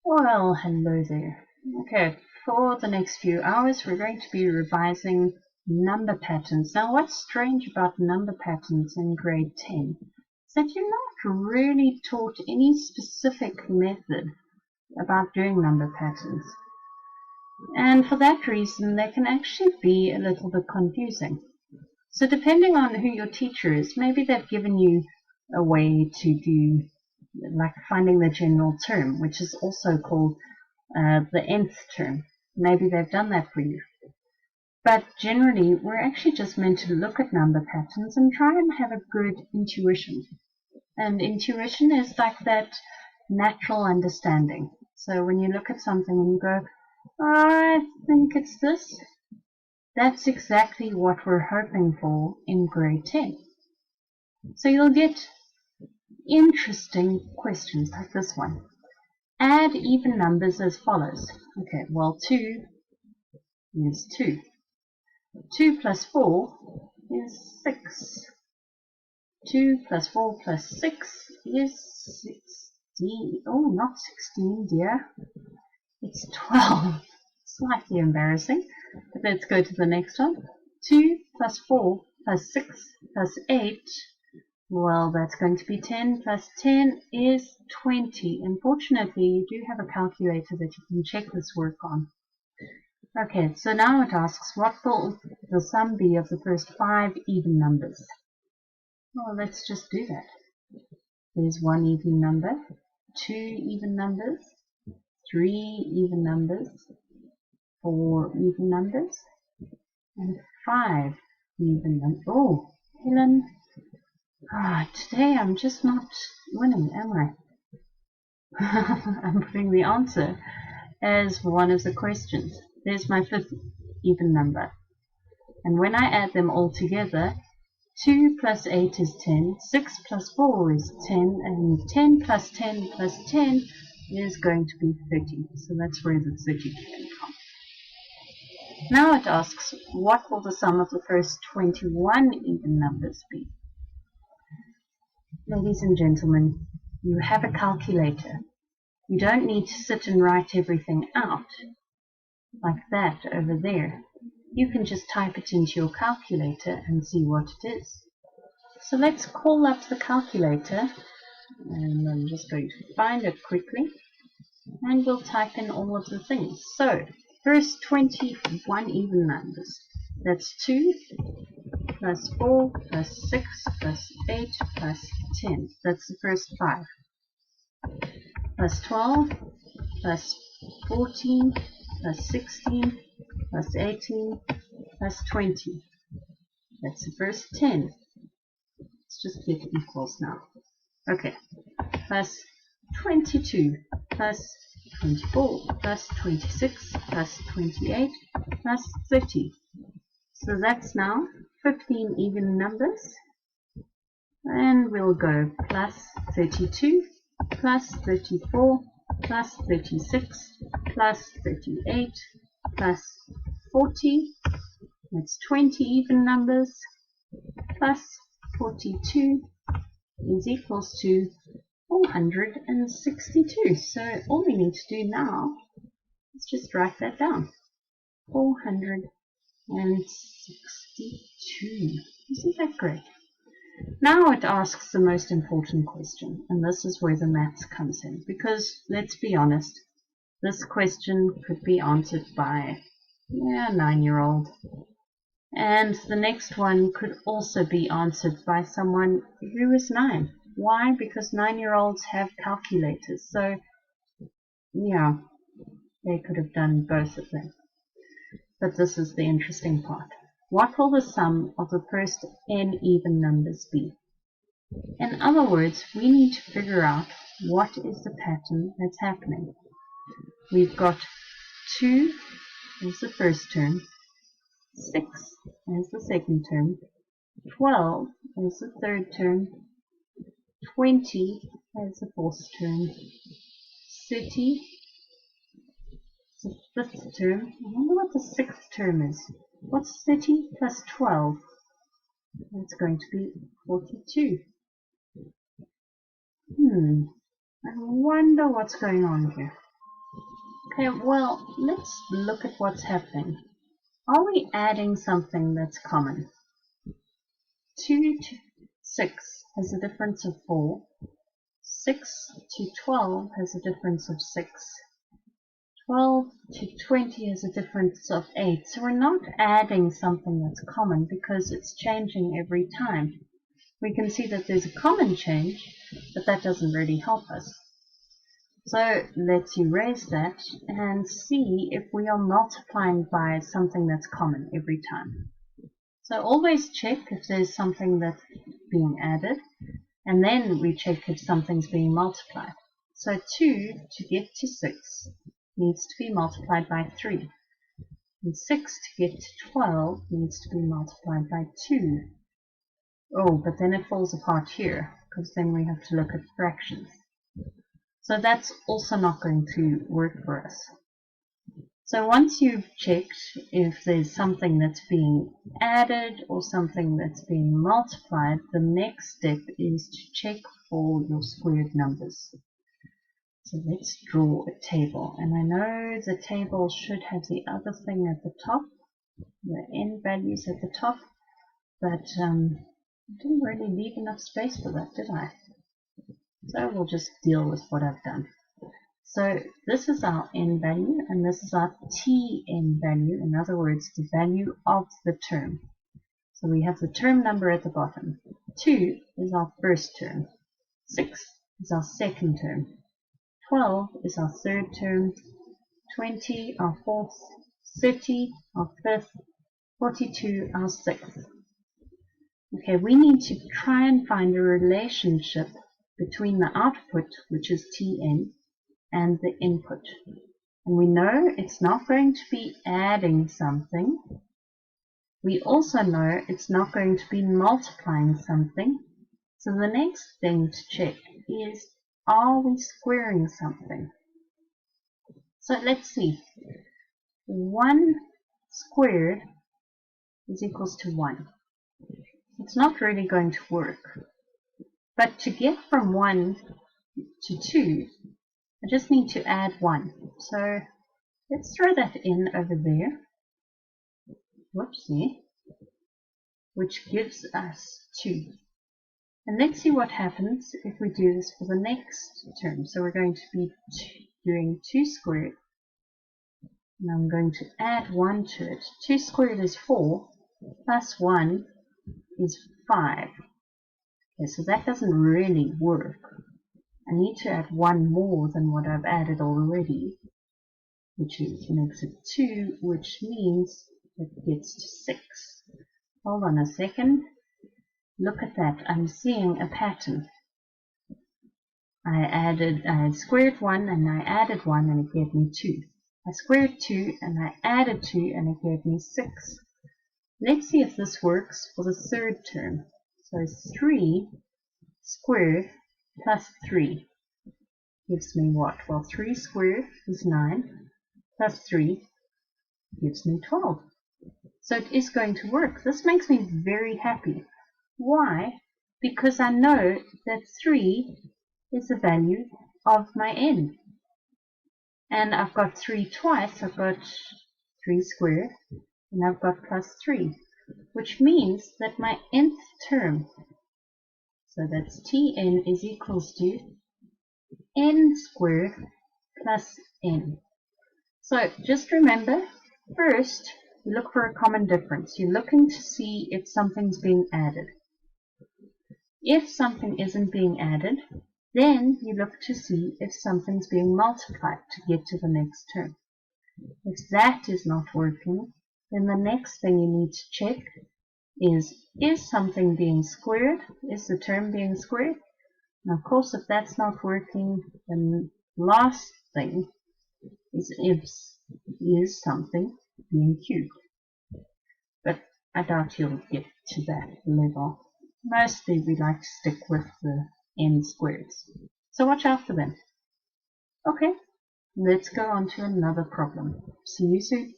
Well, hello there. Okay, for the next few hours, we're going to be revising number patterns. Now, what's strange about number patterns in grade 10 is that you're not really taught any specific method about doing number patterns. And for that reason, they can actually be a little bit confusing. So depending on who your teacher is, maybe they've given you a way to do like finding the general term, which is also called the nth term. Maybe they've done that for you. But generally, we're actually just meant to look at number patterns and try and have a good intuition. And intuition is like that natural understanding. So when you look at something and you go, oh, I think it's this, that's exactly what we're hoping for in grade 10. So you'll get interesting questions like this one. Add even numbers as follows. Okay, well 2 is 2. 2 plus 4 is 6. 2 plus 4 plus 6 is 16. Oh, not 16, dear. It's 12. Slightly embarrassing. But let's go to the next one. 2 plus 4 plus 6 plus 8. Well, that's going to be 10 plus 10 is 20. Unfortunately, you do have a calculator that you can check this work on. Okay, so now it asks, what will the sum be of the first 5 even numbers? Well, let's just do that. There's 1 even number, 2 even numbers, 3 even numbers, 4 even numbers, and 5 even numbers. Oh, Helen. Today I'm just not winning, am I? I'm putting the answer as one of the questions. There's my 5th even number. And when I add them all together, 2 plus 8 is 10, 6 plus 4 is 10, and 10 plus 10 plus 10 is going to be 30. So that's where the 30 came from. Now it asks, what will the sum of the first 21 even numbers be? Ladies and gentlemen, you have a calculator. You don't need to sit and write everything out like that over there. You can just type it into your calculator and see what it is. So let's call up the calculator, and I'm just going to find it quickly, and we'll type in all of the things. So, first 21 even numbers. That's 2 plus 4 plus 6 plus 8 plus 10. That's the first 5. Plus 12 plus 14 plus 16 plus 18 plus 20. That's the first 10. Let's just get equals now. Okay. Plus 22 plus 24 plus 26 plus 28 plus 30. So that's now 15 even numbers. And we'll go plus 32 plus 34 plus 36 plus 38 plus 40. That's 20 even numbers. Plus 42 is equals to 462. So all we need to do now is just write that down. 462. Isn't that great? Now it asks the most important question, and this is where the maths comes in, because let's be honest, this question could be answered by a 9-year-old, and the next one could also be answered by someone who is 9. Why? Because 9-year-olds have calculators, so yeah, they could have done both of them. But this is the interesting part. What will the sum of the first n even numbers be? In other words, we need to figure out what is the pattern that's happening. We've got 2 as the first term, 6 as the second term, 12 as the third term, 20 as the fourth term, 30 as the fifth term. I wonder what the sixth term is. What's 30 plus 12? That's going to be 42. I wonder what's going on here. Okay, well, let's look at what's happening. Are we adding something that's common? 2 to 6 has a difference of 4. 6 to 12 has a difference of 6. 12 to 20 has a difference of 8. So we're not adding something that's common because it's changing every time. We can see that there's a common change, but that doesn't really help us. So let's erase that and see if we are multiplying by something that's common every time. So always check if there's something that's being added, and then we check if something's being multiplied. So 2 to get to 6 needs to be multiplied by 3. And 6 to get to 12 needs to be multiplied by 2. Oh, but then it falls apart here, because then we have to look at fractions. So that's also not going to work for us. So once you've checked if there's something that's being added or something that's being multiplied, the next step is to check for your squared numbers. So let's draw a table. And I know the table should have the other thing at the top, the n values at the top, but I didn't really leave enough space for that, did I? So we'll just deal with what I've done. So this is our n value, and this is our tn value, in other words, the value of the term. So we have the term number at the bottom. 2 is our first term. 6 is our second term. 12 is our third term. 20 our fourth. 30 our fifth. 42 our sixth. Okay, we need to try and find a relationship between the output, which is Tn, and the input. And we know it's not going to be adding something. We also know it's not going to be multiplying something. So the next thing to check is, are we squaring something? So let's see. 1 squared is equals to 1. It's not really going to work. But to get from 1 to 2, I just need to add 1. So let's throw that in over there. Whoopsie. Which gives us 2. And let's see what happens if we do this for the next term. So we're going to be doing 2 squared. And I'm going to add 1 to it. 2 squared is 4, plus 1 is 5. Okay, so that doesn't really work. I need to add 1 more than what I've added already, which makes it 2, which means it gets to 6. Hold on a second. Look at that. I'm seeing a pattern. I squared 1 and I added 1 and it gave me 2. I squared 2 and I added 2 and it gave me 6. Let's see if this works for the third term. So 3 squared plus 3 gives me what? Well, 3 squared is 9, plus 3 gives me 12. So it is going to work. This makes me very happy. Why? Because I know that 3 is the value of my n. And I've got 3 twice. I've got 3 squared, and I've got plus 3, which means that my nth term, so that's Tn, is equals to n squared plus n. So just remember, first you look for a common difference. You're looking to see if something's being added. If something isn't being added, then you look to see if something's being multiplied to get to the next term. If that is not working, then the next thing you need to check is something being squared? Is the term being squared? And of course, if that's not working, then the last thing is something being cubed. But I doubt you'll get to that level. Mostly we like to stick with the n squareds. So watch out for them. Okay, let's go on to another problem. See you soon.